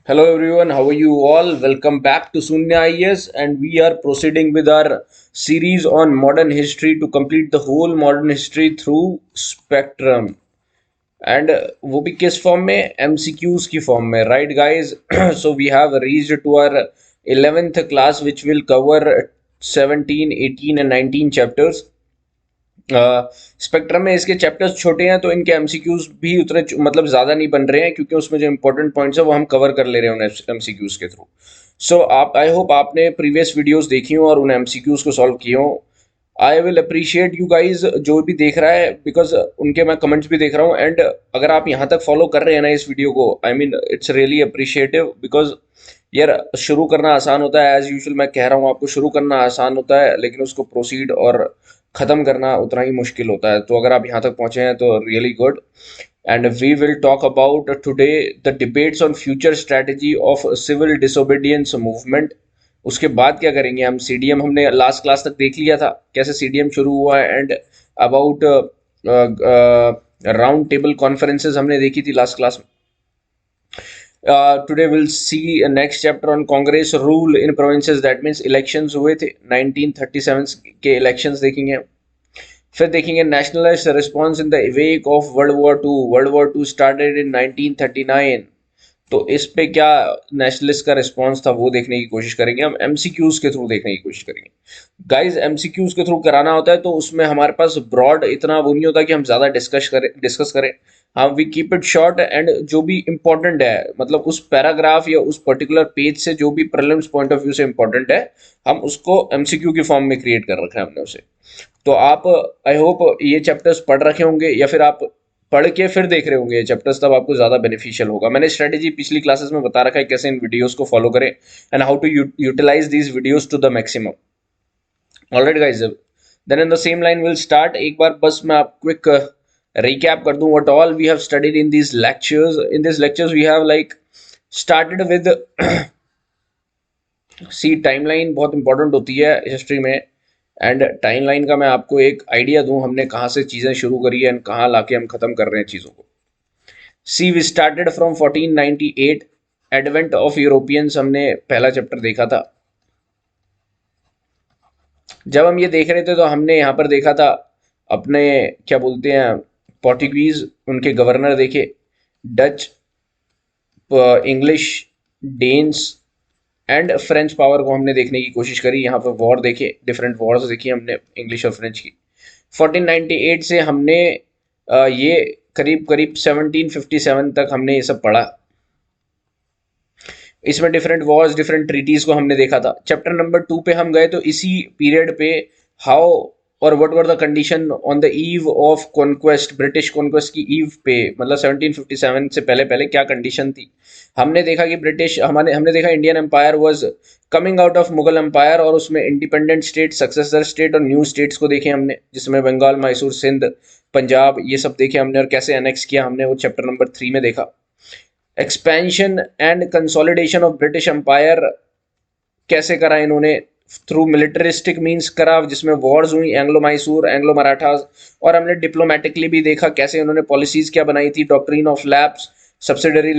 Hello everyone, how are you all? Welcome back to Sunya IS, and we are proceeding with our series on modern history to complete the whole modern history through spectrum. And वो भी किस form में, MCQs की form में, right guys? So we have reached to our 11th class, which will cover 17, 18 and 19 chapters. Spectrum में इसके chapters छोटे हैं तो इनके एमसीक्यूज भी उतने मतलब ज़्यादा नहीं बन रहे हैं, क्योंकि उसमें जो इंपॉर्टेंट पॉइंट्स है वो हम कवर कर ले रहे हैं उन एमसीक्यूज के थ्रू. सो आप, आई होप आपने प्रीवियस वीडियोस देखी हो और उन एमसीक्यूज को सॉल्व किए हो. I will appreciate you guys जो भी देख रहा है, बिकॉज उनके मैं कमेंट्स भी देख रहा हूँ. एंड अगर आप यहाँ तक फॉलो कर रहे हैं ना इस वीडियो को, I mean it's really appreciative. Because यार, शुरू करना आसान होता है, एज यूजुअल मैं कह रहा हूँ आपको, शुरू करना आसान होता है लेकिन उसको प्रोसीड और ख़त्म करना उतना ही मुश्किल होता है. तो अगर आप यहाँ तक पहुँचे हैं तो really good. And we will talk about today the debates on future strategy of civil disobedience movement. उसके बाद क्या करेंगे हम, सीडीएम हमने लास्ट क्लास तक देख लिया था, कैसे सीडीएम शुरू हुआ है. And about round table conferences हमने देखी थी लास्ट क्लास में. Today we'll see a next chapter on Congress rule in provinces. That means elections हुए थे 1937 के elections देखेंगे. फिर देखेंगे nationalist response in the wake of World War II. World War II started in 1939. तो इस पे क्या नेशनलिस्ट का रिस्पॉन्स था वो देखने की कोशिश करेंगे. हम एमसीक्यूज के थ्रू देखने की कोशिश करेंगे. गाइस, एमसीक्यूज के थ्रू कराना होता है तो उसमें हमारे पास ब्रॉड इतना वो नहीं होता कि हम ज़्यादा डिस्कस करें. हाँ, we keep it short. And जो भी इम्पोर्टेंट है, मतलब उस पैराग्राफ या उस पर्टिकुलर पेज से जो भी प्रीलिम्स पॉइंट ऑफ व्यू से इम्पोर्टेंट है, हम उसको एमसीक्यू की फॉर्म में क्रिएट कर रखा है हमने उसे. तो आप, आई होप ये चैप्टर्स पढ़ रखे होंगे या फिर आप पढ़ के फिर देख रहे होंगे ये चैप्टर्स, तब आपको ज़्यादा बेनिफिशियल होगा. मैंने स्ट्रेटेजी पिछली क्लासेस में बता रखा है कैसे इन वीडियोस को फॉलो करें and how to utilise these videos to the maximum. Alright guys, then in the same line will start. एक बार बस मैं आप क्विक recap कर दूं what all we have studied in these lectures. In these lectures we have like started with see timeline बहुत important होती है हिस्ट्री में. एंड टाइमलाइन का मैं आपको एक आइडिया दूं, हमने कहाँ से चीज़ें शुरू करी है एंड कहाँ लाके हम ख़त्म कर रहे हैं चीज़ों को. See we started from 1498, advent of Europeans हमने पहला चैप्टर देखा था. जब हम ये देख रहे थे तो हमने यहाँ पर देखा था अपने, क्या बोलते हैं, पोर्टुगीज, उनके गवर्नर देखे, Dutch, English, Danes and French power को हमने देखने की कोशिश करी. यहाँ पर वॉर देखे, डिफरेंट वॉर्स देखी हमने इंग्लिश और फ्रेंच की. 1498 से हमने ये करीब करीब 1757 तक हमने ये सब पढ़ा. इसमें डिफरेंट वॉर्स, डिफरेंट ट्रीटीज को हमने देखा था. चैप्टर नंबर 2 पे हम गए तो इसी पीरियड पे हाउ और what were the condition on the eve of conquest, British conquest की ईव पे, मतलब 1757 से पहले पहले क्या कंडीशन थी. हमने देखा कि ब्रिटिश, हमने देखा Indian empire was coming out of Mughal empire, और उसमें इंडिपेंडेंट स्टेट, सक्सेसर स्टेट और न्यू स्टेट्स को देखे हमने, जिसमें बंगाल, मैसूर, सिंध, पंजाब, ये सब देखे हमने. और कैसे एनेक्स किया हमने वो चैप्टर नंबर 3 में देखा. Expansion and consolidation of British empire कैसे करा इन्होंने, थ्रू मिलिटरिस्टिक मींस करा, जिसमें वॉर्स हुई एंग्लो मैसूर, एंग्लो मराठास. और हमने डिप्लोमेटिकली भी देखा कैसे उन्होंने पॉलिसीज क्या बनाई थी. Doctrine of lapse, subsidiary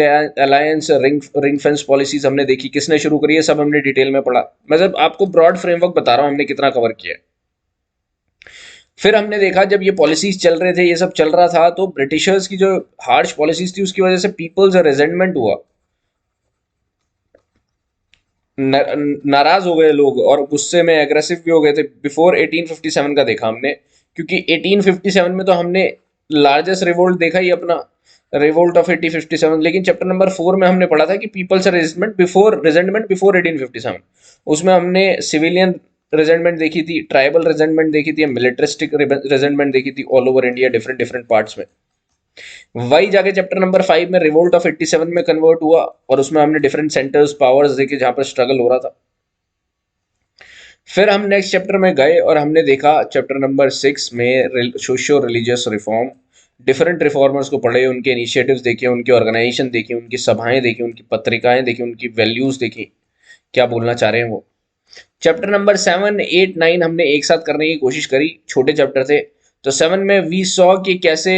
alliance, ring fence policies हमने देखी, किसने शुरू करी है, सब हमने डिटेल में पढ़ा. मैं जब आपको ब्रॉड फ्रेमवर्क बता रहा हूँ हमने कितना कवर किया है. फिर हमने देखा जब ये पॉलिसीज चल रहे थे, ये सब चल रहा था, तो ब्रिटिशर्स की जो हार्श पॉलिसीज थी उसकी वजह से पीपल्स रेजेंटमेंट हुआ, नाराज हो गए लोग और गुस्से में एग्रेसिव भी हो गए थे. बिफोर 1857 का देखा हमने, क्योंकि 1857 में तो हमने लार्जेस्ट रिवोल्ट देखा ही अपना, रिवोल्ट ऑफ 1857. लेकिन चैप्टर नंबर 4 में हमने पढ़ा था कि पीपल्स रेजेंटमेंट बिफोर 1857. उसमें हमने सिविलियन रेजेंटमेंट देखी थी, ट्राइबल रेजेंटमेंट देखी थी, मिलिट्रिस्टिक रेजेंटमेंट देखी थी all over India, different different parts में. वही जाके चैप्टर नंबर 5 में रिवोल्ट ऑफ 87 में कन्वर्ट हुआ, और उसमें हमने डिफरेंट सेंटर्स, पावर्स देखे जहां पर स्ट्रगल हो रहा था. फिर हम नेक्स्ट चैप्टर में गए और हमने देखा चैप्टर नंबर 6 में socio religious reform. Different reformers को पढ़े, उनके इनिशिएटिव्स देखे, उनकी ऑर्गेनाइजेशन देखी, उनकी सभाएं देखी, उनकी पत्रिकाएं देखी, उनकी वैल्यूज देखी, क्या बोलना चाह रहे हैं वो. चैप्टर नंबर 7, 8, 9 हमने एक साथ करने की कोशिश करी, छोटे चैप्टर थे. तो 7 में वी सॉ कि कैसे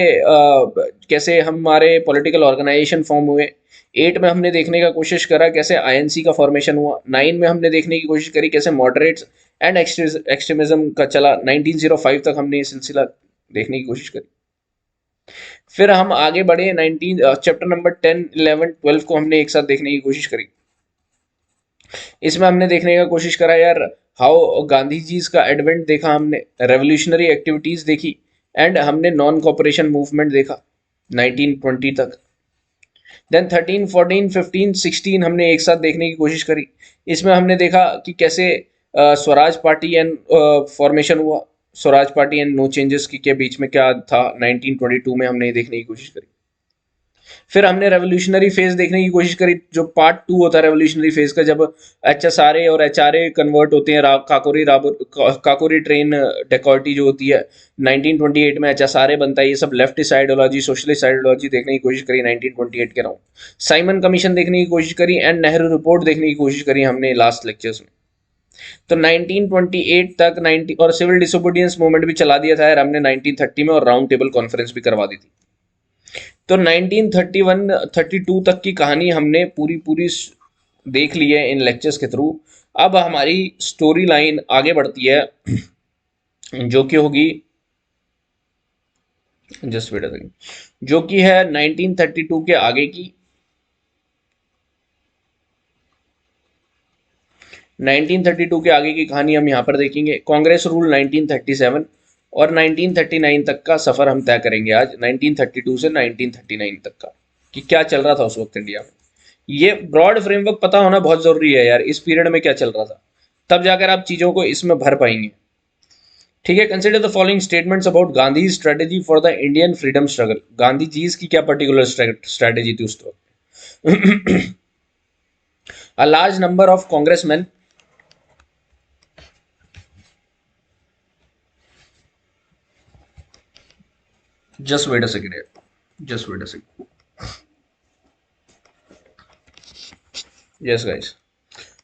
कैसे हमारे पॉलिटिकल ऑर्गेनाइजेशन फॉर्म हुए. 8 में हमने देखने का कोशिश करा कैसे आईएनसी का फॉर्मेशन हुआ। 9 में हमने देखने की कोशिश करी कैसे मॉडरेट्स एंड एक्सट्रीमिज्म का चला। 1905 तक हमने ये सिलसिला देखने की कोशिश करी। फिर हम आगे बढ़े 19 चैप्टर नंबर 10, 11, 12 को हमने एक साथ देखने की कोशिश करी। इसमें हमने देखने का कोशिश करा यार हाउ गांधी जी का एडवेंट देखा हमने, रेवोल्यूशनरी एक्टिविटीज देखी एंड हमने नॉन कॉपरेशन मूवमेंट देखा 1920 तक। देन 13, 14, 15, 16 हमने एक साथ देखने की कोशिश करी। इसमें हमने देखा कि कैसे स्वराज पार्टी एंड फॉर्मेशन हुआ, Swaraj party and no changes के बीच में क्या था 1922 में हमने देखने की कोशिश करी। फिर हमने रेवोल्यूशनरी फेज देखने की कोशिश करी, जो पार्ट 2 होता है रेवोल्यूशनरी फेज का, जब एचएसआरए और एचआरए कन्वर्ट होते हैं, काकोरी ट्रेन डेकॉर्टी जो होती है 1928 में एचएसआरए बनता है। ये सब लेफ्टिस्ट आइडियोलॉजी, सोशलिस्ट आइडियोलॉजी देखने की कोशिश करी 1928 के राउंड। साइमन कमीशन देखने की कोशिश करी एंड नेहरू रिपोर्ट देखने की कोशिश करी हमने लास्ट लेक्चर्स में। तो 1928 तक 90 और सिविल डिसोबीडियंस मूवमेंट भी चला दिया था यार हमने 1930 में, और राउंड टेबल कॉन्फ्रेंस भी करवा दी थी। तो 1931-32 तक की कहानी हमने पूरी देख ली है इन लेक्चर्स के थ्रू। अब हमारी स्टोरी लाइन आगे बढ़ती है जो कि होगी, जस्ट वेट अ सेकंड, जो कि है 1932 के आगे की। 1932 के आगे की कहानी हम यहाँ पर देखेंगे। कांग्रेस रूल 1937 और 1939 तक का सफर हम तय करेंगे आज, 1932 से 1939 तक का, कि क्या चल रहा था उस वक्त इंडिया में। ये ब्रॉड फ्रेमवर्क पता होना बहुत जरूरी है यार, इस पीरियड में क्या चल रहा था, तब जाकर आप चीजों को इसमें भर पाएंगे। ठीक है। Consider the following statements about Gandhi strategy for the Indian freedom struggle. Gandhi ji की क्या पर्टिकुलर स्ट्रेटेजी थी उस वक्त। A large number of congressmen just wait a second here. Just wait a second. Yes, guys.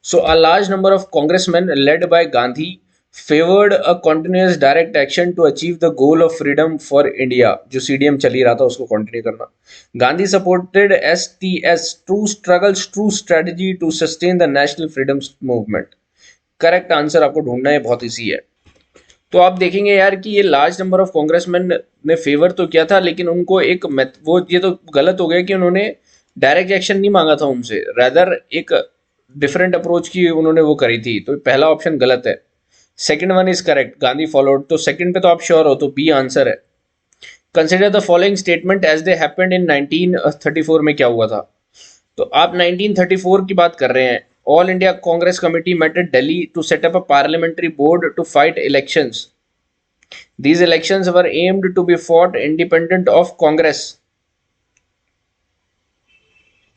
So, a large number of congressmen led by Gandhi favored a continuous direct action to achieve the goal of freedom for India. जो CDM चली रहा था उसको continue करना। Gandhi supported STS, true struggles, true strategy to sustain the national freedom movement. Correct answer आपको ढूंढना है, बहुत इजी है। तो आप देखेंगे यार कि ये लार्ज नंबर ऑफ कांग्रेसमैन ने फेवर तो किया था, लेकिन उनको एक वो ये तो गलत हो गया कि उन्होंने डायरेक्ट एक्शन नहीं मांगा था उनसे, रेदर एक डिफरेंट अप्रोच की उन्होंने वो करी थी। तो पहला ऑप्शन गलत है। Second one is correct, Gandhi followed, तो सेकंड पे तो आप श्योर हो, तो बी आंसर है। Consider the following statement as they happened in 1934 में क्या हुआ था। तो आप 1934 की बात कर रहे हैं। All India Congress Committee met at Delhi to set up a parliamentary board to fight elections. These elections were aimed to be fought independent of Congress.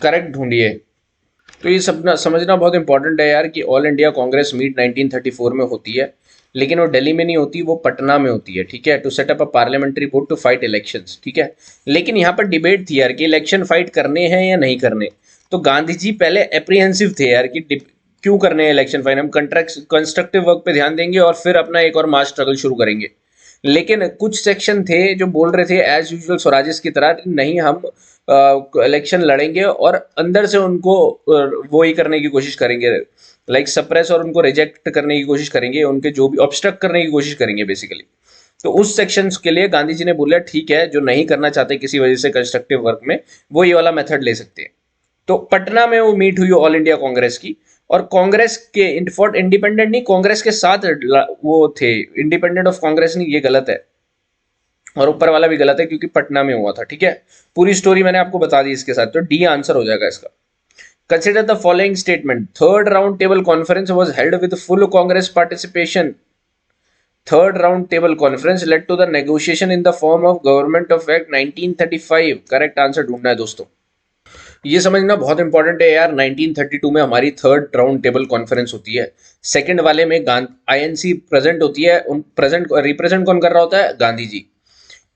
Correct ढूंढिए। तो ये सब समझना बहुत इंपॉर्टेंट है यार कि ऑल इंडिया कांग्रेस मीट 1934 में होती है, लेकिन वो दिल्ली में नहीं होती, वो पटना में होती है। ठीक है। To set up a parliamentary board to fight elections. ठीक है। लेकिन यहाँ पर डिबेट थी यार कि इलेक्शन फाइट करने हैं या नहीं करने। तो गांधी जी पहले एप्रीहेंसिव थे यार कि क्यों करने हैं इलेक्शन फाइट, हम कंस्ट्रक्टिव वर्क पे ध्यान देंगे और फिर अपना एक और मास स्ट्रगल शुरू करेंगे। लेकिन कुछ सेक्शन थे जो बोल रहे थे एज यूजुअल स्वराजिस्ट की तरह, नहीं हम इलेक्शन लड़ेंगे और अंदर से उनको वो ही करने की कोशिश करेंगे, लाइक सप्रेस और उनको रिजेक्ट करने की कोशिश करेंगे, उनके जो भी ऑब्स्ट्रक्ट करने की कोशिश करेंगे बेसिकली। तो उस सेक्शंस के लिए गांधी जी ने बोला ठीक है, जो नहीं करना चाहते किसी वजह से कंस्ट्रक्टिव वर्क में, वो ये वाला मेथड ले सकते हैं। तो पटना में वो मीट हुई ऑल इंडिया कांग्रेस की, और कांग्रेस के इंडिपेंडेंट नहीं, कांग्रेस के साथ वो थे, इंडिपेंडेंट ऑफ कांग्रेस नहीं, ये गलत है और ऊपर वाला भी गलत है क्योंकि पटना में हुआ था। ठीक है। पूरी स्टोरी मैंने आपको बता दी इसके साथ, तो डी आंसर हो जाएगा इसका। Consider the following statement. Third round table conference was held with full Congress participation. Third round table conference led to the negotiation in the form of government of act 1935। Correct answer ढूंढना है दोस्तों। ये समझना बहुत important है यार, 1932 में हमारी थर्ड राउंड टेबल कॉन्फ्रेंस होती है। सेकंड वाले में आईएनसी प्रेजेंट होती है, प्रेजेंट रिप्रेजेंट कौन कर रहा होता है, गांधी जी।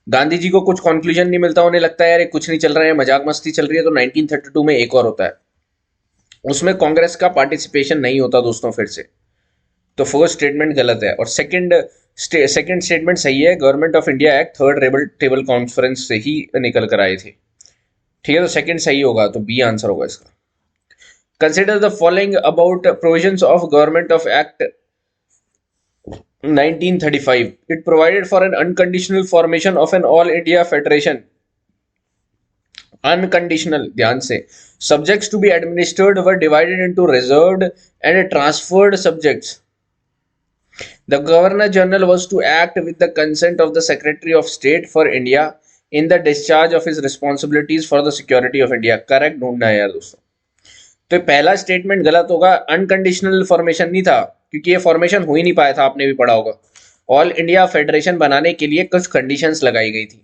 गांधी जी को कुछ कंक्लूजन नहीं मिलता, उन्हें लगता है यार कुछ नहीं चल रहा है, मजाक मस्ती चल रही है, तो 1932 में एक और होता है, उसमें कांग्रेस का पार्टिसिपेशन नहीं होता दोस्तों फिर से। तो फर्स्ट स्टेटमेंट गलत है और सेकंड स्टेटमेंट सही है। Government of India act third table conference से ही निकल कर आए थे। ठीक है, तो सेकंड सही होगा, तो बी आंसर होगा इसका। Consider the following about provisions of government of act 1935. It provided for an unconditional formation of an all India federation. Unconditional, ध्यान से, subjects to be administered were divided into reserved and transferred subjects. The Governor General was to act with the consent of the Secretary of State for India in the discharge of his responsibilities for the security of India. Correct ढूंढना है यार दोस्तों। तो पहला statement गलत होगा, unconditional formation नहीं था, क्योंकि ये फॉर्मेशन हो ही नहीं पाया था, आपने भी पढ़ा होगा। ऑल इंडिया फेडरेशन बनाने के लिए कुछ कंडीशंस लगाई गई थी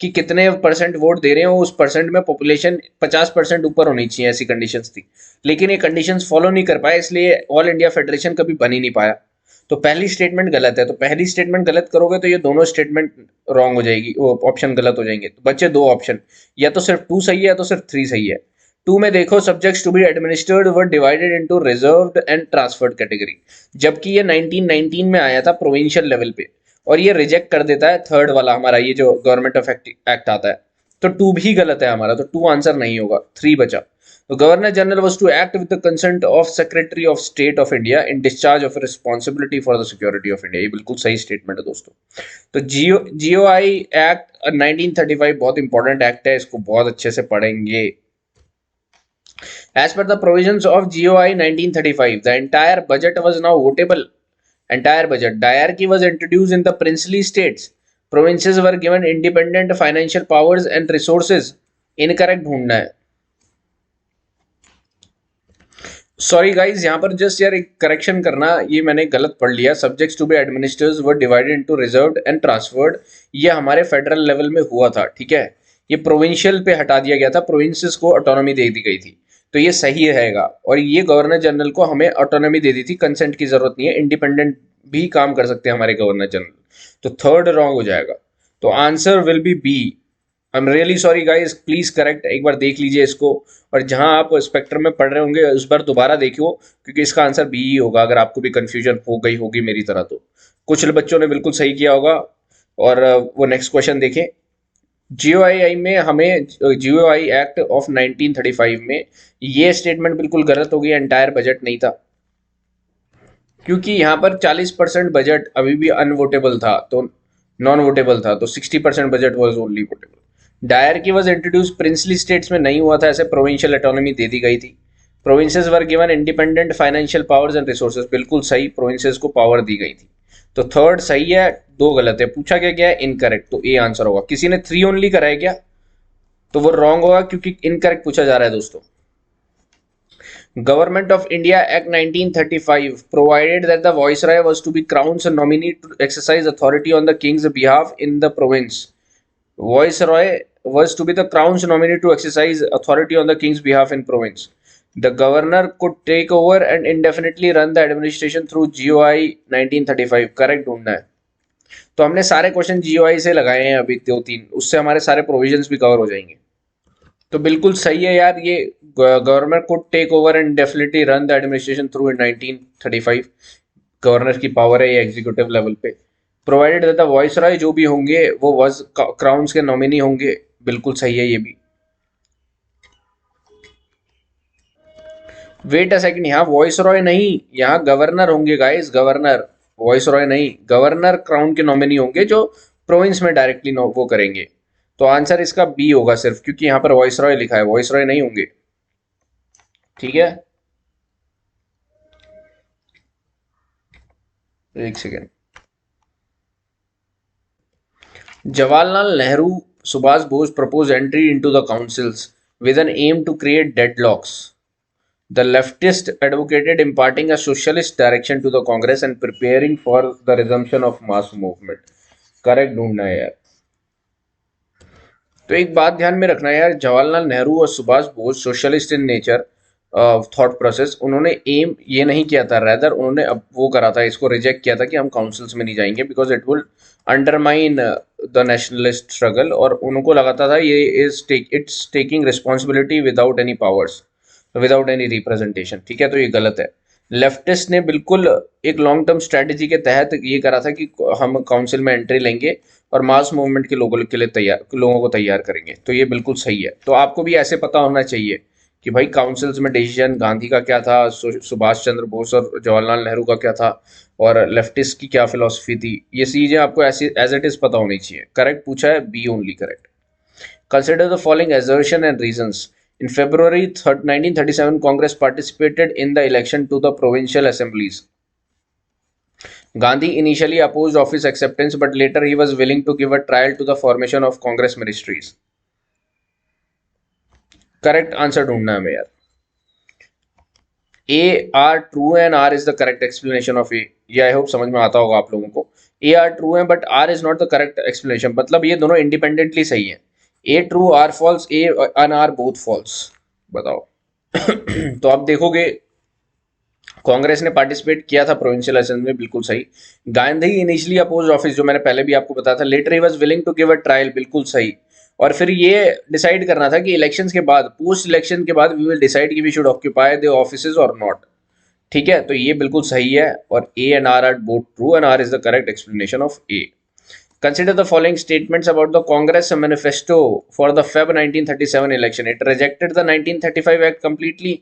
कि कितने परसेंट वोट दे रहे हो, उस परसेंट में पॉपुलेशन 50% ऊपर होनी चाहिए, ऐसी कंडीशंस थी। लेकिन ये कंडीशंस फॉलो नहीं कर पाए, इसलिए ऑल इंडिया फेडरेशन कभी बन ही नहीं पाया। तो पहली स्टेटमेंट गलत है, तो पहली स्टेटमेंट गलत करोगे तो ये दोनों स्टेटमेंट रॉन्ग हो जाएगी, वो ऑप्शन गलत हो जाएंगे। तो बच्चे दो ऑप्शन, या तो सिर्फ 2 सही है या तो सिर्फ 3 सही है। 2 में देखो, subjects to be administered were divided into reserved and transferred category, जबकि ये 1919 में आया था प्रोविंशियल लेवल पे, और ये रिजेक्ट कर देता है थर्ड वाला हमारा, ये जो गवर्नमेंट ऑफ एक्ट आता है। तो 2 भी गलत है हमारा, तो 2 आंसर नहीं होगा, 3 बचा। तो governor general was to act with the consent of secretary of state of India in discharge of responsibility for the security of India. ये बिल्कुल सही स्टेटमेंट है दोस्तों। तो जीओआई एक्ट 1935 बहुत इंपॉर्टेंट एक्ट है, इसको बहुत अच्छे से पढ़ेंगे। As per the provisions of GOI 1935, the entire budget was now votable. Entire budget. Diarchy was introduced in the princely states. Provinces were given independent financial powers and resources. Incorrect ढूंढना है। Sorry guys, यहाँ पर just यार एक correction करना, ये मैंने गलत पढ़ लिया। Subjects to be administered were divided into reserved and transferred, ये हमारे फेडरल लेवल में हुआ था, ठीक है। ये प्रोविंशियल पे हटा दिया गया था, प्रोविंसेस को ऑटोनॉमी दे दी गई थी, तो ये सही रहेगा। और ये गवर्नर जनरल को हमें ऑटोनॉमी दे दी थी, कंसेंट की जरूरत नहीं है, इंडिपेंडेंट भी काम कर सकते हैं हमारे गवर्नर जनरल। तो थर्ड रॉन्ग हो जाएगा, तो answer will be B. I am really sorry guys, please correct, एक बार देख लीजिए इसको, और जहां आप स्पेक्ट्रम में पढ़ रहे होंगे उस बार दोबारा देखियो, क्योंकि इसका आंसर बी ही होगा, अगर आपको भी कंफ्यूजन हो गई होगी मेरी तरह। तो कुछ बच्चों ने बिल्कुल सही किया होगा। और वो नेक्स्ट क्वेश्चन देखें। जीओआई में हमें, जीओआई एक्ट ऑफ 1935 में ये स्टेटमेंट बिल्कुल गलत हो गई, एंटायर बजट नहीं था, क्योंकि यहाँ पर 40% बजट अभी भी अनवोटेबल था, तो नॉन वोटेबल था, तो 60% budget was only votable. Dyarchy was introduce princely states में नहीं हुआ था, ऐसे प्रोविंशियल ऑटोनॉमी दे दी गई थी। Provinces were given independent financial powers and resources, बिल्कुल सही, प्रोविंसेस को पावर दी गई थी। तो थर्ड सही है, 2 गलत है। पूछा क्या गया है? इनकरेक्ट, तो ए आंसर होगा। किसी ने 3 ओनली करा है क्या? तो वो रॉन्ग होगा, क्योंकि इनकरेक्ट पूछा जा रहा है दोस्तों। Government of India Act 1935 provided that the Viceroy was to be Crown's nominee to exercise authority on the King's behalf in the province. Viceroy was to be the Crown's nominee to exercise authority on the King's behalf in province. The governor could take over and indefinitely run the administration through GOI 1935. Correct ढूंढना है। तो हमने सारे question GOI से लगाए हैं अभी 2-3, उससे हमारे सारे प्रोविजंस भी कवर हो जाएंगे। तो बिल्कुल सही है यार, ये गवर्नर को take over and definitely run the administration through in 1935। Governor की पावर है ये एग्जीक्यूटिव लेवल पे। प्रोवाइडेड दैट द वॉइसरॉय जो भी होंगे वो वाज क्राउन्स के नॉमिनी होंगे, बिल्कुल सही है ये भी। वेट अ सेकंड, यहाँ वॉइसरॉय नहीं, यहाँ गवर्नर होंगे गाइस, गवर्नर, वॉइसरॉय नहीं। गवर्नर क्राउन के नॉमिनी होंगे जो प्रोविंस में डायरेक्टली वो करेंगे। तो आंसर इसका बी होगा सिर्फ, क्योंकि यहाँ पर वॉइसरॉय लिखा है, वॉइसरॉय नहीं होंगे, ठीक है। एक second. Jawaharlal Nehru Subhas Bose proposed entry into the councils with an aim to create deadlocks. The leftist advocated imparting a socialist direction to the Congress and preparing for the resumption of mass movement. Correct ढूंढना है यार। तो एक बात ध्यान में रखना है यार, जवाहरलाल नेहरू और Subhash Bose socialist in nature thought process, उन्होंने एम ये नहीं किया था, रेदर उन्होंने अब वो करा था, इसको रिजेक्ट किया था कि हम काउंसिल्स में नहीं जाएंगे because it will undermine the nationalist struggle, और उनको लगाता था ये it's taking responsibility without any powers, without any representation, ठीक है। तो ये गलत है। लेफ्टिस्ट ने बिल्कुल एक लॉन्ग टर्म स्ट्रेटेजी के तहत ये करा था कि हम काउंसिल में एंट्री लेंगे और मास मूवमेंट के लोगों के लिए लोगों को तैयार करेंगे। तो ये बिल्कुल सही है। तो आपको भी ऐसे पता होना चाहिए कि भाई काउंसिल्स में डिसीजन गांधी का क्या था, सुभाष चंद्र बोस और जवाहरलाल नेहरू का क्या था, और लेफ्टिस्ट की क्या फिलोसफी थी। ये चीजें आपको ऐसी एज इट इज पता होनी चाहिए। करेक्ट पूछा है, B only correct. Consider the following assertion and reasons. In February 1937, Congress participated in the election to the provincial assemblies. Gandhi initially opposed office acceptance, but later he was willing to give a trial to the formation of Congress ministries. Correct answer ढूंढना है हमें यार। A are true and R is the correct explanation of A. ये I hope समझ में आता होगा आप लोगों को। A are true है but R is not the correct explanation, मतलब ये दोनों इंडिपेंडेंटली सही हैं। A true, R false, A and R both false। बताओ। तो आप देखोगे कांग्रेस ने पार्टिसिपेट किया था प्रोविंशियल असेंबली में, बिल्कुल सही। गांधी इनिशियली अपोज ऑफिस, जो मैंने पहले भी आपको बताया था। Later he was willing to give a trial, बिल्कुल सही। और फिर ये डिसाइड करना था कि इलेक्शंस के बाद, पोस्ट इलेक्शन के बाद वी विल डिसाइड कि we should occupy the offices और नॉट। ठीक है, तो ये बिल्कुल सही है। और A and R R both true and R is the correct explanation of A. Consider the following statements about the Congress manifesto for the Feb 1937 election. It rejected the 1935 Act completely.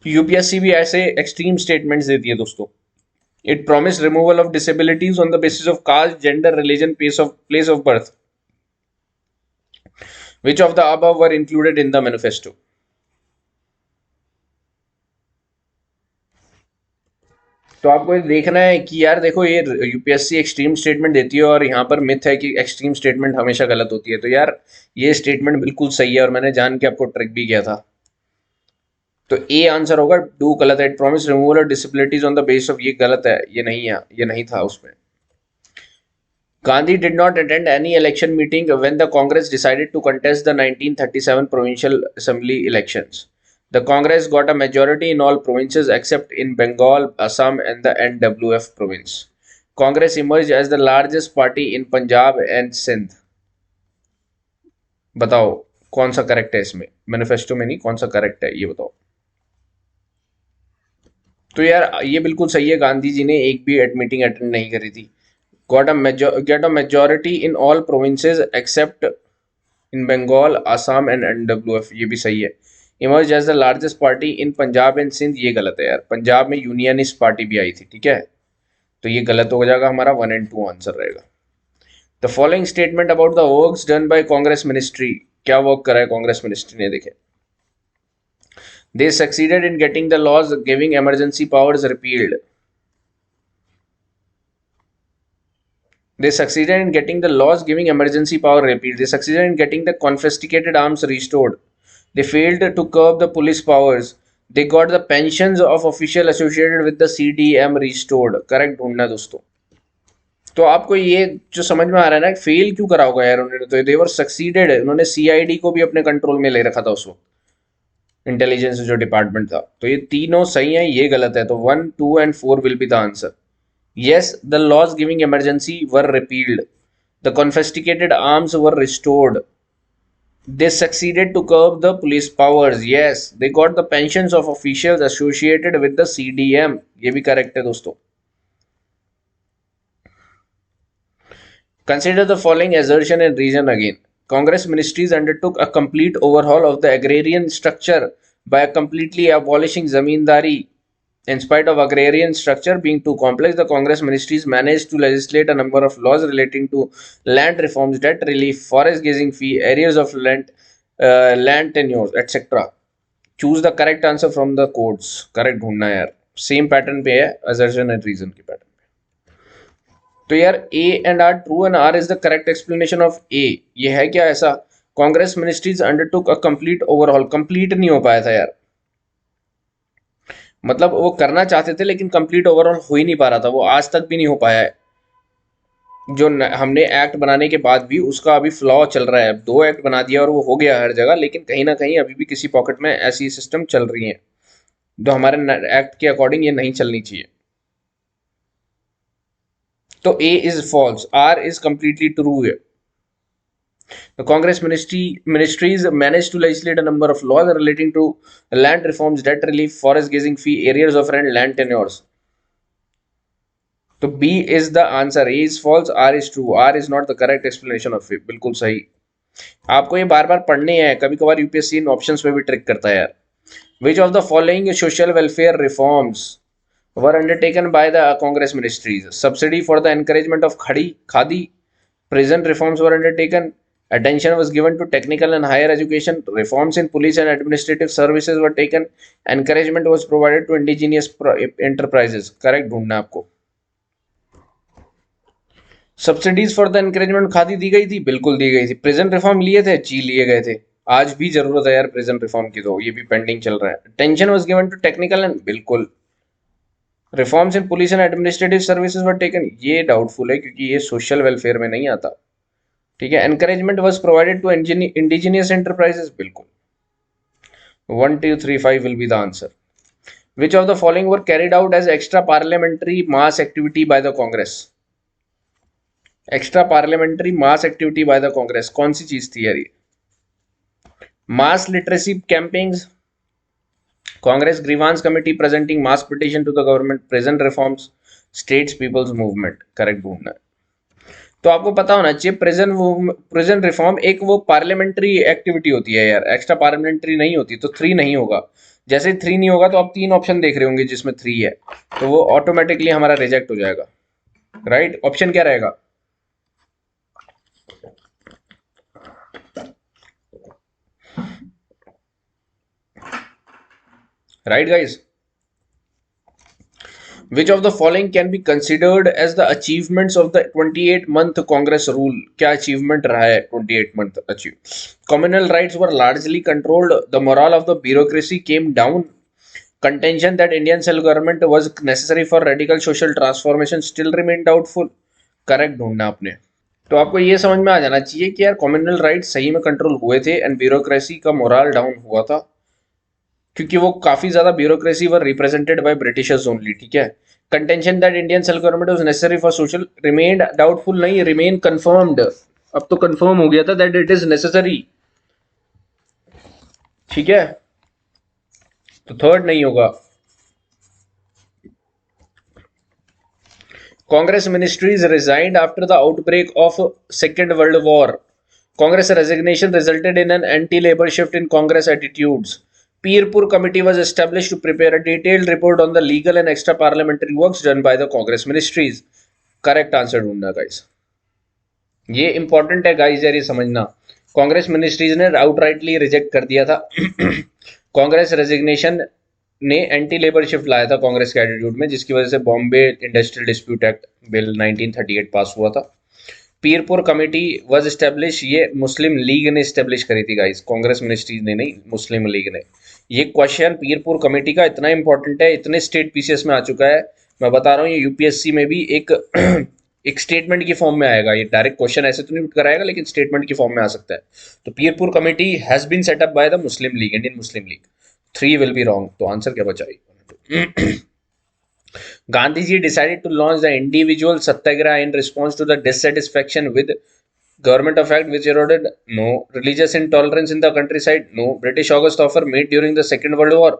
UPSC भी ऐसे extreme statements देती है दोस्तों। It promise removal of disabilities on the basis of caste, gender, religion, place of birth. Which of the above were included in the manifesto? तो आपको ये देखना है कि यार देखो, ये यूपीएससी एक्सट्रीम स्टेटमेंट देती है और यहाँ पर मिथ है कि एक्सट्रीम स्टेटमेंट हमेशा गलत होती है। तो यार ये स्टेटमेंट बिल्कुल सही है और मैंने जान के आपको ट्रिक भी किया था। तो ए आंसर होगा, डू गलत है। It promise removal of disabilities on the base of, ये गलत है, ये नहीं है, ये नहीं था उसमें। Gandhi did not attend any election meeting when the Congress decided to contest the 1937 provincial assembly elections. The Congress got a majority in all provinces except in Bengal, Assam, and the NWF province. Congress emerged as the largest party in Punjab and Sindh. बताओ कौन सा correct है इसमें, manifesto में नहीं, कौन सा correct है ये बताओ। तो यार ये बिल्कुल सही है, गांधी जी ने एक भी मीटिंग अटेंड नहीं करी थी। Get a majority in all provinces except in Bengal, Assam and NWF, ये भी सही है। Emerged as the largest party in Punjab and Sindh, ये गलत है यार। पंजाब में यूनियनिस्ट पार्टी भी आई थी, ठीक है, तो ये गलत हो जाएगा, हमारा 1 and 2 आंसर रहेगा। The following statement about the works done by Congress ministry, क्या वर्क करा है कांग्रेस मिनिस्ट्री ने, देखे। They succeeded in getting the laws giving emergency powers repealed. They succeeded in getting the laws giving emergency power repealed. They succeeded in getting the confiscated arms restored. They failed to curb the police powers. They got the pensions of official associated with the CDM restored. Correct ढूंढना दोस्तों। तो आपको ये जो समझ में आ रहा है ना, फेल क्यों करा होगा यार उन्होंने, तो देवर सक्सीडेड है। उन्होंने सीआईडी को भी अपने कंट्रोल में ले रखा था उस वक्त, इंटेलिजेंस जो डिपार्टमेंट था। तो ये तीनों सही है, ये गलत है। तो 1, 2 and 4 will be the answer. Yes, the laws giving emergency were repealed. The confiscated arms were restored. They succeeded to curb the police powers. Yes, they got the pensions of officials associated with the CDM. ये भी correct है दोस्तों। Consider the following assertion and reason again. Congress ministries undertook a complete overhaul of the agrarian structure by completely abolishing zamindari. In spite of agrarian structure being too complex, the Congress ministries managed to legislate a number of laws relating to land reforms, debt relief, forest grazing fee, areas of land tenures, etc. Choose the correct answer from the codes. Correct ढूंढना है यार, same pattern पे है, assertion and reason के pattern पे। तो यार A and R true and R is the correct explanation of A। ये है क्या ऐसा? Congress ministries undertook a complete overall, complete नहीं हो पाया था यार, मतलब वो करना चाहते थे लेकिन कंप्लीट ओवरऑल हो ही नहीं पा रहा था, वो आज तक भी नहीं हो पाया है। जो हमने एक्ट बनाने के बाद भी उसका अभी फ्लॉ चल रहा है। 2 एक्ट बना दिया और वो हो गया हर जगह, लेकिन कहीं ना कहीं अभी भी किसी पॉकेट में ऐसी सिस्टम चल रही है जो हमारे एक्ट के अकॉर्डिंग ये नहीं चलनी चाहिए। तो A is false, R is completely true है। The Congress ministries managed to legislate a number of laws relating to land reforms, debt relief, forest grazing fee, areas of rent, land tenures. तो B is the answer. A is false, R is true. R is not the correct explanation of it. बिल्कुल सही. आपको ये बार बार पढ़ने हैं, कभी कभार UPSC इन options में भी ट्रिक करता है यार. Which of the following social welfare reforms were undertaken by the Congress ministries? Subsidy for the encouragement of khadi, prison reforms were undertaken, attention was given to technical and higher education, reforms in police and administrative services were taken, encouragement was provided to indigenous enterprises. Correct ढूंढना आपको. Subsidies for the encouragement khadi दी गई थी, बिल्कुल दी गई थी. Prison reform लिए थे, जी लिए गए थे. आज भी जरूरत है यार प्रिजन रिफॉर्म की, तो ये भी पेंडिंग चल रहा है. Tension was given to technical and, बिल्कुल. Reforms in police and administrative services were taken, ये डाउटफुल है क्योंकि ये सोशल वेलफेयर में नहीं आता. ठीक है. Encouragement was provided to indigenous enterprises, बिल्कुल. 1 2 3 5 will be the answer. Which of the following were carried out as extra parliamentary mass activity by the Congress? Extra parliamentary mass activity by the Congress कौन सी चीज थी यार ये? Mass literacy campaigns, Congress grievance committee presenting mass petition to the government, present reforms, states people's movement. Correct ढूंढना है. तो आपको पता होना चाहिए प्रेजेंट रिफॉर्म एक वो पार्लियामेंट्री एक्टिविटी होती है यार, एक्स्ट्रा पार्लियामेंट्री नहीं होती. तो 3 नहीं होगा. जैसे 3 नहीं होगा तो आप 3 ऑप्शन देख रहे होंगे जिसमें 3 है, तो वो ऑटोमेटिकली हमारा रिजेक्ट हो जाएगा. राइट. ऑप्शन क्या रहेगा? Right, guys? Which of the following can be considered as the achievements of the 28-month Congress rule? क्या achievement रहा है 28-month achieve? Communal rights were largely controlled. The morale of the bureaucracy came down. Contention that Indian self-government was necessary for radical social transformation still remained doubtful. Correct ढूंढना आपने. तो आपको ये समझ में आ जाना चाहिए कि यार कम्युनल राइट्स सही में कंट्रोल हुए थे एंड ब्यूरोक्रेसी का मोरल डाउन हुआ था, क्योंकि वो काफी ज्यादा bureaucracy were represented by Britishers only. ठीक है. Contention that Indian self government was necessary for social remained doubtful, नहीं, रिमेन कंफर्म्ड. अब तो कंफर्म हो गया था दैट इट इज नेसेसरी. ठीक है. तो थर्ड नहीं होगा. Congress ministries resigned after the outbreak of second world war. Congress resignation resulted in an anti labour shift in Congress attitudes. Pirpur committee was established to prepare a detailed report on the legal and extra parliamentary works done by the Congress ministries. Correct answer ढूंढना guys. ये important है guys यार, ये समझना. Congress ministries ने outrightly reject कर दिया था. कांग्रेस रेजिग्नेशन ने एंटी लेबर शिफ्ट लाया था कांग्रेस के एटीट्यूड में, जिसकी वजह से Bombay industrial dispute act bill 1938 पास हुआ था. पीरपुर कमेटी वाज एस्टेब्लिश, ये मुस्लिम लीग ने एस्टेब्लिश करी थी गाइस, कांग्रेस मिनिस्ट्रीज ने नहीं, मुस्लिम लीग ने. ये क्वेश्चन पीरपुर कमेटी का इतना इंपॉर्टेंट है, इतने स्टेट पीसीएस में आ चुका है, मैं बता रहा हूँ. ये यूपीएससी में भी एक एक स्टेटमेंट की फॉर्म में आएगा. ये डायरेक्ट क्वेश्चन ऐसे तो नहीं कराएगा, लेकिन स्टेटमेंट की फॉर्म में आ सकता है. तो Pirpur committee has been set up by the Muslim League, Indian Muslim League. 3 will be wrong. तो आंसर क्या बचा? Gandhi ji decided to launch the individual satyagraha in response to the dissatisfaction with government of act which eroded. No. Religious intolerance in the countryside. No. British August offer made during the Second World War.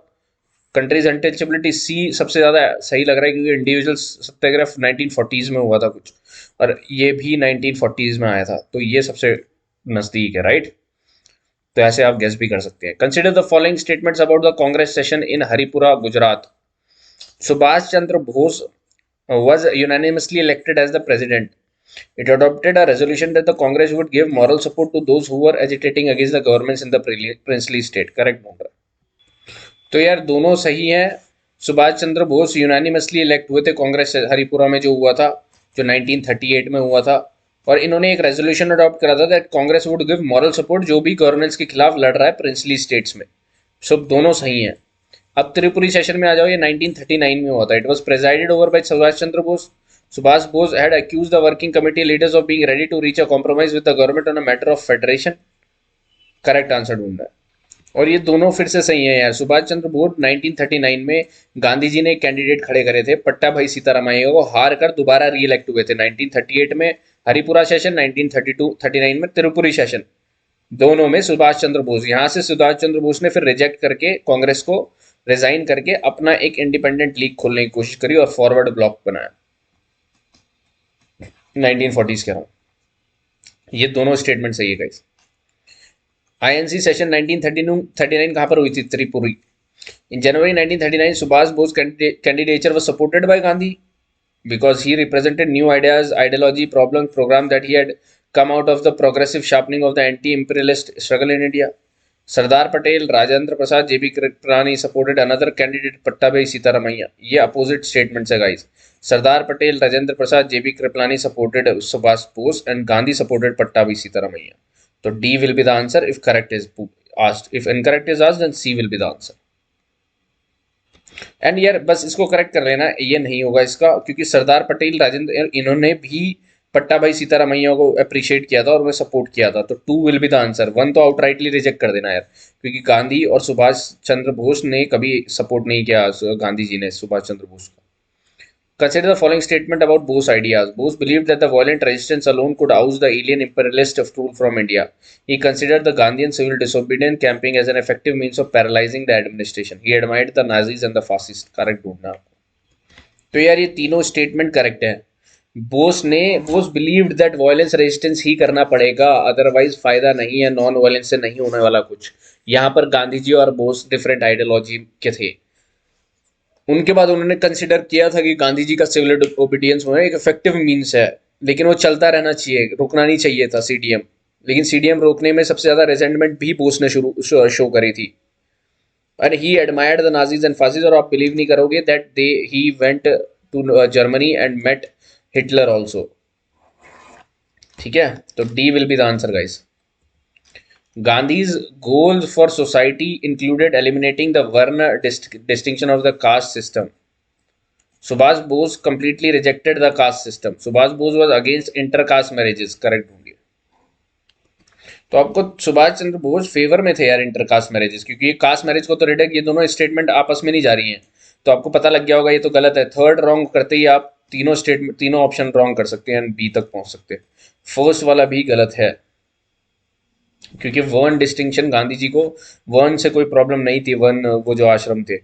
Country's untouchability. C सबसे ज्यादा सही लग रहा है क्योंकि individual सत्याग्रह 1940s में हुआ था कुछ, और ये भी 1940s में आया था, तो ये सबसे नजदीक है. राइट. तो ऐसे आप गेस भी कर सकते हैं. Consider the following statements about the Congress session in Haripura, Gujarat. Subhash Chandra Bose was unanimously elected as the president. It adopted a resolution that the Congress would give moral support to those who were agitating against the governments in the princely state. Correct बोल रहा. तो यार दोनों सही हैं. Subhash Chandra Bose unanimously elect हुए थे कांग्रेस से हरिपुरा में, जो हुआ था, जो 1938 में हुआ था, और इन्होंने एक रेजोल्यूशन अडॉप्ट करा था that Congress would give moral support जो भी गवर्नमेंट्स के खिलाफ लड़ रहा है प्रिंसली स्टेट्स में. सब दोनों सही हैं. अब त्रिपुरी सेशन में आ जाओ. ये 1939 में हुआ था. It was presided over by Subhash Chandra Bose. Subhash Bose had accused the working committee leaders of being ready to reach a compromise with the government on a matter of federation. Correct answer ढूंढना है. और ये दोनों फिर से सही है यार. सुभाष चंद्र बोस 1939 में गांधी जी ने एक कैंडिडेट खड़े करे थे, पट्टा भाई सीतारामैया को, हार कर दोबारा री इलेक्ट हुए थे. 1938 में हरिपुरा सेशन 1932-39 में, त्रिपुरी सेशन, दोनों में सुभाष चंद्र बोस, यहाँ से सुभाष चंद्र बोस ने फिर रिजेक्ट करके कांग्रेस को रिजाइन करके अपना एक इंडिपेंडेंट लीग खोलने की कोशिश करी और फॉरवर्ड ब्लॉक बनाया 1940s के अराउंड। ये दोनों स्टेटमेंट सही है गाइस। आईएनसी सेशन 1939 कहाँ पर हुई थी? Tripuri. In January 1939, Subhash Bose candidature was supported by Gandhi because he represented new ideas, ideology, program that he had come out of the progressive sharpening of the anti-imperialist struggle in India. Sardar Patel, Rajendra Prasad, JB Kripalani supported another candidate, Pattabhi Sitaramaiah. ये opposite statements है guys. Sardar Patel, Rajendra Prasad, JB Kripalani supported Subhash Bose and Gandhi supported Pattabhi Sitaramaiah. So D will be the answer if correct is asked. If incorrect is asked, then C will be the answer. And यार बस इसको correct कर लेना, ये नहीं होगा इसका, क्योंकि सरदार पटेल, राजेंद्र, इन्होंने भी पट्टा भाई सीतारामैया को अप्रिशिएट किया था और उन्हें सपोर्ट किया था। तो 2 विल बी द आंसर। 1 तो आउटराइटली रिजेक्ट कर देना यार, क्योंकि गांधी और सुभाष चंद्र बोस ने कभी सपोर्ट नहीं किया, गांधी जी ने सुभाष चंद्र बोस को। Consider the following statement about Bose's ideas. Bose believed that the violent resistance alone could oust the alien imperialist rule from India. He considered the Gandhian civil disobedience campaign as an effective means of paralyzing the administration. He admired the Nazis and the fascists. Correct ढूंढना आपको। तो यार ये तीनों statement correct है। Bose believed that violence resistance ही करना पड़ेगा, अदरवाइज फायदा नहीं है, नॉन वायलेंस से नहीं होने वाला कुछ। यहाँ पर गांधी जी और बोस डिफरेंट आइडियोलॉजी के थे। उनके बाद उन्होंने कंसिडर किया था कि गांधी जी का सिविल ओबीडियंस होना एक इफेक्टिव मीन्स है, लेकिन वो चलता रहना चाहिए, रुकना नहीं चाहिए था सीडीएम। लेकिन सीडीएम रोकने में सबसे ज़्यादा रेजेंटमेंट भी बोस ने शो करी थी। And he admired the Nazis and fascist, और आप बिलीव नहीं करोगे that he went to Germany and met Hitler also. ठीक है, तो D will be the answer guys. Gandhi's goals for society included eliminating the Varna distinction of the caste system. Subhash Bose completely rejected the caste system. Subhash Bose was against intercaste marriages. Correct होंगे। तो आपको Subhash Chandra Bose favour में थे यार intercaste marriages, क्योंकि ये caste marriage को तो रिजेक्ट, ये दोनों स्टेटमेंट आपस में नहीं जा रही हैं, तो आपको पता लग गया होगा ये तो गलत है। थर्ड रॉन्ग करते ही आप तीनों ऑप्शन रॉन्ग कर सकते हैं एंड बी तक पहुंच सकते हैं। फर्स्ट वाला भी गलत है, क्योंकि वर्ण डिस्टिंक्शन, गांधी जी को वर्ण से कोई प्रॉब्लम नहीं थी, वर्ण वो जो आश्रम थे।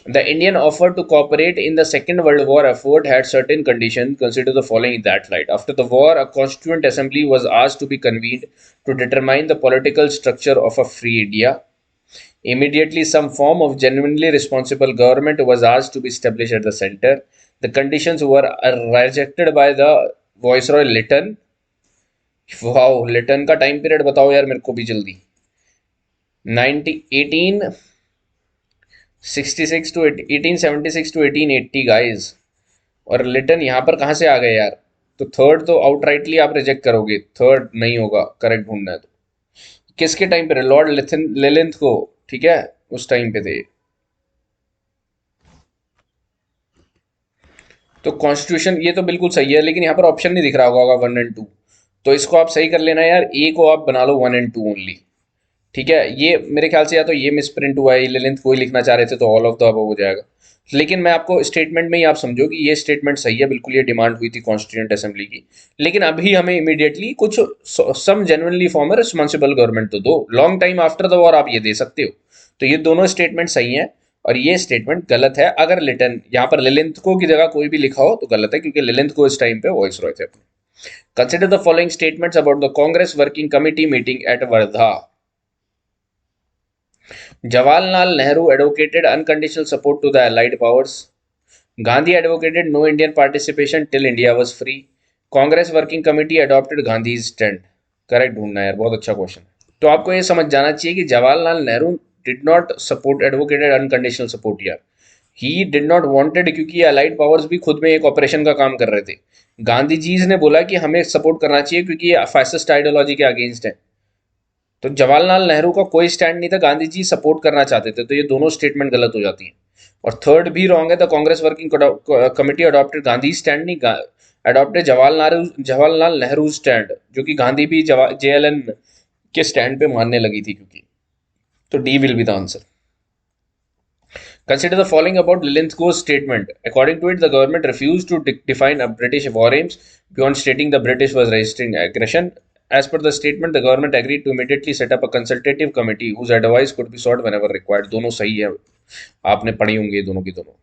The Indian offer to cooperate in the Second World War effort had certain conditions. Consider the following in that light. After the war, a constituent assembly was asked to be convened to determine the political structure of a free India. Immediately, some form of genuinely responsible government was asked to be established at the center. The conditions were rejected by the Viceroy Lytton. Wow, Lytton का time period बताओ यार मेरे को भी जल्दी। 1876 to 1880 guys. और लिटन यहाँ पर कहाँ से आ गए यार? तो थर्ड तो आउटराइटली आप रिजेक्ट करोगे, थर्ड नहीं होगा, करेक्ट ढूंढना है। तो किसके टाइम पे? लॉर्ड लेलिंथ को, ठीक है, उस टाइम पे थे। तो कॉन्स्टिट्यूशन ये तो बिल्कुल सही है, लेकिन यहाँ पर ऑप्शन नहीं दिख रहा होगा 1 और 2, तो इसको आप सही कर लेना यार। ए को आप बना लो 1 और 2 ओनली, ठीक है। ये मेरे ख्याल से या तो ये मिस प्रिंट हुआ है, लेंथ कोई लिखना चाह रहे थे तो ऑल ऑफ द अबव हो जाएगा। लेकिन मैं आपको स्टेटमेंट में ही आप समझो कि ये स्टेटमेंट सही है, बिल्कुल ये डिमांड हुई थी कॉन्स्टिट्यूएंट असेंबली की। लेकिन अभी हमें इमीडिएटली कुछ सम जेन्युइनली फॉर्म है रिस्पॉन्सिबल गवर्नमेंट तो दो, long time after the war आप ये दे सकते हो। तो ये दोनों स्टेटमेंट सही है और ये स्टेटमेंट गलत है। अगर लिटन यहाँ पर लिलिंथ को की जगह कोई भी लिखा हो तो गलत है, क्योंकि लिलिंथ को इस टाइम पे वॉइस रॉय थे अपने। Consider the following statements about the Congress Working Committee meeting at Wardha. Jawaharlal Nehru advocated unconditional support to the Allied powers. Gandhi advocated no Indian participation till India was free. Congress Working Committee adopted Gandhi's stand. Correct ढूंढना यार, बहुत अच्छा question. तो आपको ये समझ जाना चाहिए कि Jawaharlal Nehru did not support advocated unconditional support यार, ही डिड नॉट वांटेड, क्योंकि अलाइड पावर्स भी खुद में एक ऑपरेशन का काम कर रहे थे। गांधी जी ने बोला कि हमें सपोर्ट करना चाहिए क्योंकि ये फैसिस्ट आइडियोलॉजी के अगेंस्ट है। तो जवाहरलाल नेहरू का कोई स्टैंड नहीं था, गांधी जी सपोर्ट करना चाहते थे। तो ये दोनों स्टेटमेंट गलत हो जाती हैं। और थर्ड भी रॉन्ग है, the Congress working committee adopted Gandhi stand, नहीं अडॉप्टेड जवाहरलाल नेहरू स्टैंड, जो कि गांधी भी JLN के स्टैंड पे मानने लगी थी क्योंकि। तो D will be the answer. Consider the following about Lilithgow's statement. According to it, the government refused to define a British war aims beyond stating the British was resisting aggression. As per the statement, the government agreed to immediately set up a consultative committee whose advice could be sought whenever required. दोनों सही है, आपने पढ़ी होंगी दोनों की दोनों।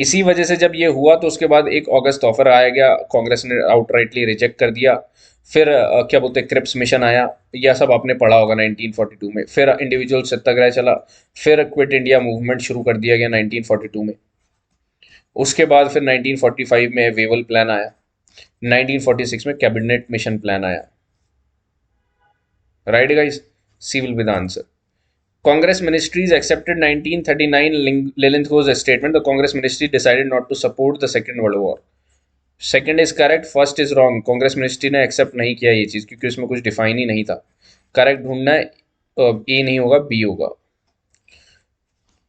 इसी वजह से जब ये हुआ तो उसके बाद 1 अगस्त ऑफर आया गया, कांग्रेस ने आउटराइटली रिजेक्ट कर दिया। फिर क्या बोलते हैं, क्रिप्स मिशन आया, यह सब आपने पढ़ा होगा 1942 में। फिर इंडिविजुअल सत्याग्रह चला, फिर क्विट इंडिया मूवमेंट शुरू कर दिया गया 1942 में। उसके बाद फिर 1945 में वेवल प्लान आया, 1946 में कैबिनेट मिशन प्लान आया। Right guys, C will be the answer. Congress ministries accepted 1939 Lilithgow's statement. The Congress ministry decided not to support the Second World War. Second is correct, first is wrong. Congress ministry ने accept नहीं किया ये चीज़ क्योंकि उसमें कुछ define ही नहीं था। Correct ढूंढना है, ए नहीं होगा, बी होगा।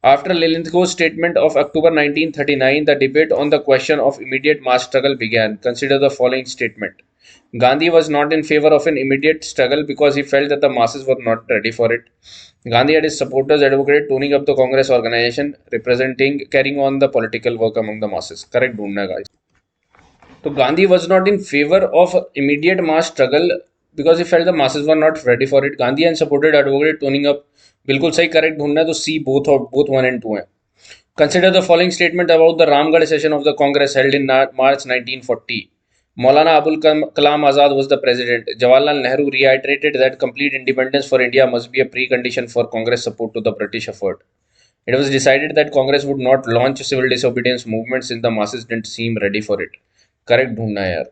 After Lilithgow's statement of October 1939, the debate on the question of immediate mass struggle began. Consider the following statement. Gandhi was not in favor of an immediate struggle because he felt that the masses were not ready for it. Gandhi and his supporters advocated toning up the Congress organization, carrying on the political work among the masses. Correct ढूंढना guys. So Gandhi was not in favor of immediate mass struggle because he felt the masses were not ready for it. Gandhi and supported advocated toning up. बिल्कुल सही, correct ढूंढना है तो सी, both 1 and 2 हैं। Consider the following statement about the Ramgarh session of the Congress held in March 1940. Maulana Abul Kalam Azad was the president. Jawaharlal Nehru reiterated that complete independence for India must be a precondition for Congress support to the British effort. It was decided that Congress would not launch civil disobedience movements since the masses didn't seem ready for it. Correct ढूंढना है यार।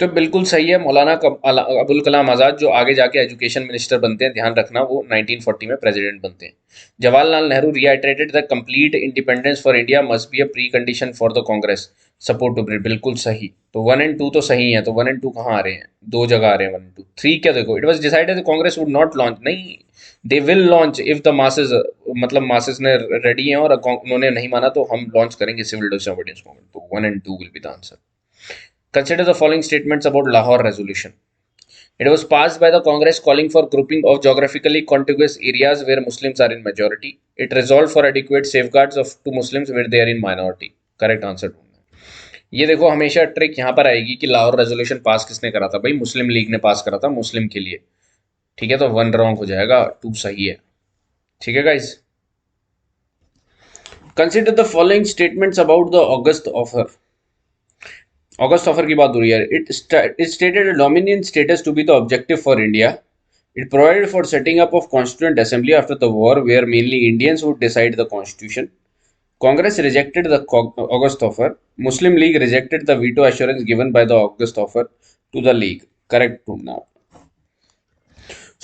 तो बिल्कुल सही है, मौलाना अबुल कलाम आज़ाद जो आगे जाके एजुकेशन मिनिस्टर बनते हैं, ध्यान रखना, वो 1940 में प्रेसिडेंट बनते हैं। Jawaharlal Nehru reiterated the complete independence for India must be a pre condition for the Congress support to Britain. बिल्कुल सही। तो 1 and 2 तो सही है, तो 1 and 2 कहाँ आ रहे हैं? दो जगह आ रहे हैं 1 and 2। 3 क्या देखो, it was decided the Congress would not launch, नहीं, they will launch if the masses, मतलब मासेज ने रेडी हैं और उन्होंने नहीं माना तो हम लॉन्च करेंगे सिविल डिसोबीडियंस मूवमेंट। तो 1 and 2 will be the answer. Consider the following statements about Lahore Resolution. It was passed by the Congress calling for grouping of geographically contiguous areas where Muslims are in majority. It resolved for adequate safeguards to Muslims where they are in minority. Correct answer ढूंढना। ये देखो हमेशा trick यहाँ पर आएगी कि Lahore resolution pass किसने करा था? भाई मुस्लिम लीग ने पास करा था, मुस्लिम के लिए। ठीक है, तो 1 रॉन्ग हो जाएगा, 2 सही है। ठीक है guys. Consider the following statements about the August offer. August offer की बात हो रही है। It stated a dominion status to be the objective for India. It provided for setting up of Constituent Assembly after the war, where mainly Indians would decide the constitution. Congress rejected the August offer. Muslim League rejected the veto assurance given by the August offer to the League. Correct ढूंढना।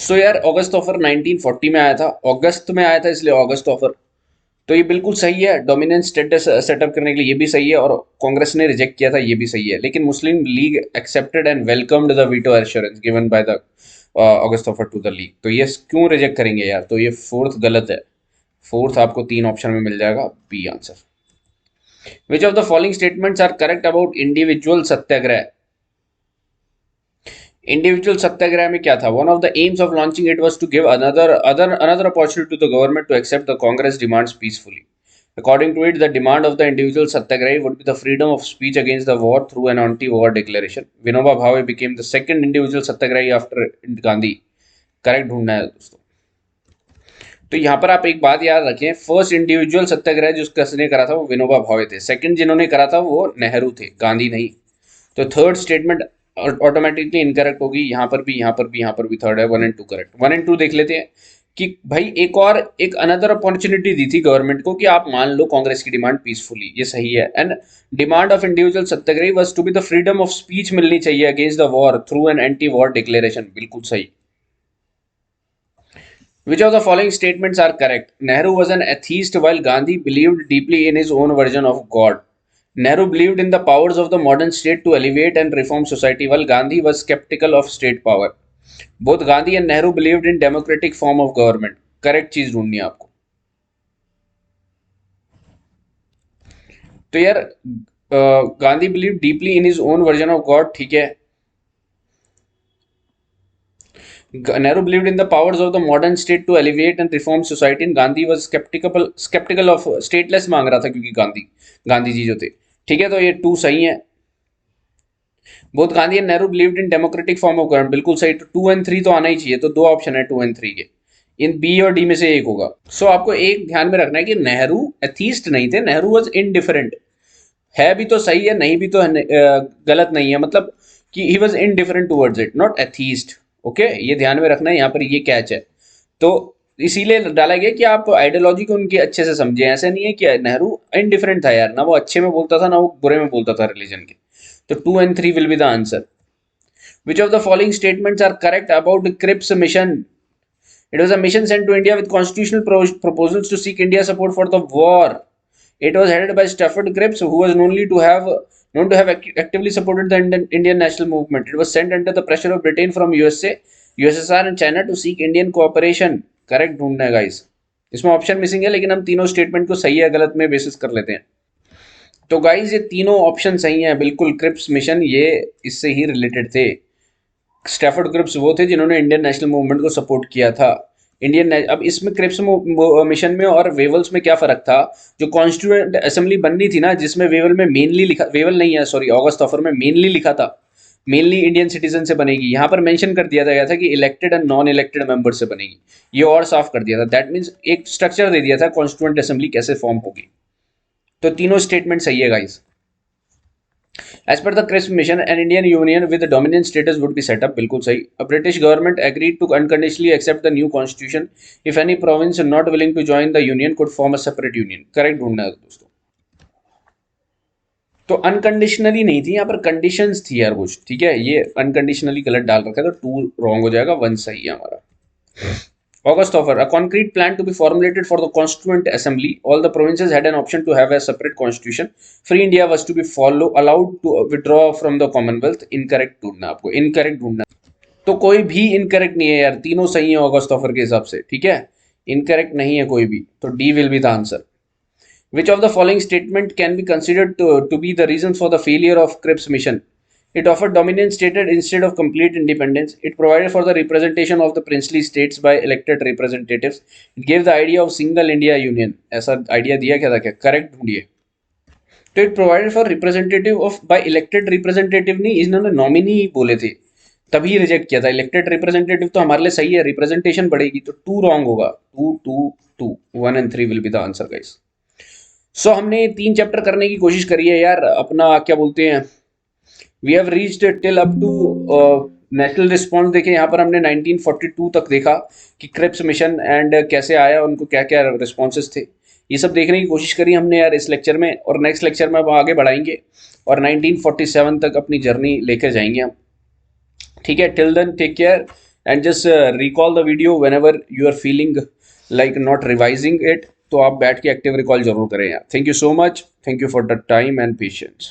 So यार August offer 1940 में आया था, अगस्त में आया था, इसलिए August offer तो ये बिल्कुल सही है। डोमिनेंस स्टेटस सेटअप करने के लिए ये भी सही है, और कांग्रेस ने रिजेक्ट किया था, ये भी सही है। लेकिन Muslim League accepted and welcomed the veto assurance given by the August offer to the League. तो ये क्यों रिजेक्ट करेंगे यार? तो ये 4th गलत है। 4th आपको 3 ऑप्शन में मिल जाएगा, B answer. Which of the following statements are correct about individual satyagraha? Individual satyagraha में क्या था? One of the aims of launching it was to give another opportunity to the government to accept the Congress demands peacefully. According to it, the demand of the individual satyagrahi would be the freedom of speech against the war through an anti-war declaration. Vinoba Bhave became the second individual satyagrahi after Gandhi. Correct ढूंढना है दोस्तों। तो यहाँ पर आप एक बात याद रखें, फर्स्ट इंडिविजुअल सत्याग्रह जिसने करा था वो विनोबा भावे थे, सेकंड जिन्होंने करा था वो नेहरू थे, गांधी नहीं। तो थर्ड स्टेटमेंट ऑटोमेटिकली इनकरेक्ट होगी, यहाँ पर भी, यहाँ पर भी, यहाँ पर भी थर्ड है। 1 and 2 करेक्ट। 1 and 2 देख लेते हैं कि भाई एक अनदर अपॉर्चुनिटी दी थी गवर्नमेंट को कि आप मान लो कांग्रेस की डिमांड पीसफुली, ये सही है। And demand of individual satyagrahi was to be the freedom of speech मिलनी चाहिए against the war through an anti war declaration, बिल्कुल सही। Which of the following statements are correct? Nehru was an atheist while Gandhi believed deeply in his own version of God. Nehru believed in the powers of the modern state to elevate and reform society, while Gandhi was skeptical of state power. Both Gandhi and Nehru believed in democratic form of government. Correct चीज ढूंढनी है आपको। तो यार Gandhi believed deeply in his own version of God, ठीक है। Nehru believed in the powers of the modern state to elevate and reform society, and Gandhi was skeptical of stateless मांग रहा था, क्योंकि गांधी जी जो थे। ठीक है, तो ये 2 सही है। Both Gandhi and Nehru believed in democratic form of government, बिल्कुल सही। तो 2 एंड 3 तो आना ही चाहिए, तो 2 ऑप्शन है 2 एंड 3 के। इन बी और डी में से एक होगा। सो आपको एक ध्यान में रखना है कि नेहरू एथीस्ट नहीं थे, नेहरू वाज इनडिफरेंट। है भी तो सही है, नहीं भी तो गलत नहीं है, मतलब कि he was indifferent towards it, not atheist. Okay, ये ध्यान में रखना है, यहाँ पर ये कैच है। तो इसीलिए डाला गया कि आप आइडियोलॉजी को उनके अच्छे से समझें। ऐसा नहीं है कि नेहरू इनडिफरेंट था यार, ना वो अच्छे में बोलता था ना वो बुरे में बोलता था रिलीजन के। तो 2 and 3 will be the answer. Which of the following statements are correct about the Cripps mission? It was a mission sent to India with constitutional proposals to seek India's support for the war. It was headed by Stafford Cripps, who was known to have actively supported the Indian national movement. It was sent under the pressure of Britain from USA, USSR and China to seek Indian cooperation. Correct ढूंढना है guys. इसमें option missing है, लेकिन हम तीनों statement को सही है गलत में बेसिस कर लेते हैं। तो गाइज ये तीनों ऑप्शन सही हैं बिल्कुल। क्रिप्स मिशन ये इससे ही रिलेटेड थे। स्टैफर्ड क्रिप्स वो थे जिन्होंने इंडियन नेशनल मूवमेंट को सपोर्ट किया था। अब इसमें क्रिप्स मिशन में और वेवल्स में क्या फर्क था? जो कॉन्स्टिट्यूएंट असेंबली बननी थी ना, जिसमें वेवल में मेनली लिखा, वेवल नहीं है सॉरी, ऑगस्ट ऑफर में मेनली लिखा था मेनली इंडियन सिटीजन से बनेगी। यहाँ पर मेंशन कर दिया गया था कि elected and non elected member से बनेगी। ये और साफ कर दिया था। दैट मीन्स एक स्ट्रक्चर दे दिया था कॉन्स्टिट्यूएंट असेंबली कैसे फॉर्म होगी। तो तीनों स्टेटमेंट सही है guys. As per the CRISP mission, an Indian union with a dominant status would be set up. बिल्कुल सही। A British government agreed to unconditionally accept the new constitution if any province not willing to join the union could form a separate union. Correct ढूंढना है दोस्तों। तो unconditionally नहीं थी, यहाँ पर कंडीशंस थी यार कुछ। ठीक है, ये अनकंडीशनली गलत डाल रखा है, तो 2 रॉन्ग हो जाएगा, 1 सही है हमारा। August offer, a concrete plan to be formulated for the Constituent Assembly. All the provinces had an option to have a separate constitution. Free India was to be allowed to withdraw from the Commonwealth. Incorrect ढूंढना आपको, incorrect ढूंढना। तो कोई भी incorrect नहीं है यार, तीनों सही है ऑगस्ट ऑफर के हिसाब से। ठीक है, इनकरेक्ट नहीं है कोई भी, तो D will be the answer. Which of the following statement can be considered to be the reason for the failure of Cripps mission? It offered dominance stated instead of complete independence. It provided for the representation of the princely states by elected representatives. It gave the idea of single India union. ऐसा idea दिया क्या था क्या? Correct ढूंढिए। तो it provided for representative of by elected representative नहीं, इन्होंने nominee बोले थे तभी रिजेक्ट किया था। इलेक्टेड रिप्रेजेंटेटिव तो हमारे लिए सही है, रिप्रेजेंटेशन बढ़ेगी, तो 2 रॉन्ग होगा। 2 2 2 1 and 3 will be the answer guys. So हमने 3 चैप्टर करने की कोशिश करी है यार। अपना क्या बोलते हैं, we have reached till up to national response. देखें यहाँ पर हमने 1942 तक देखा कि क्रिप्स मिशन एंड कैसे आया, उनको क्या क्या रिस्पॉन्सेस थे, ये सब देखने की कोशिश करी हमने यार इस लेक्चर में। और नेक्स्ट लेक्चर में अब आगे बढ़ाएंगे और 1947 तक अपनी जर्नी लेकर जाएंगे हम। ठीक है, till then take care and just recall the video whenever you are feeling like not revising it. तो आप बैठ के एक्टिव रिकॉल जरूर करें यार। Thank you so much, thank you for the time and patience.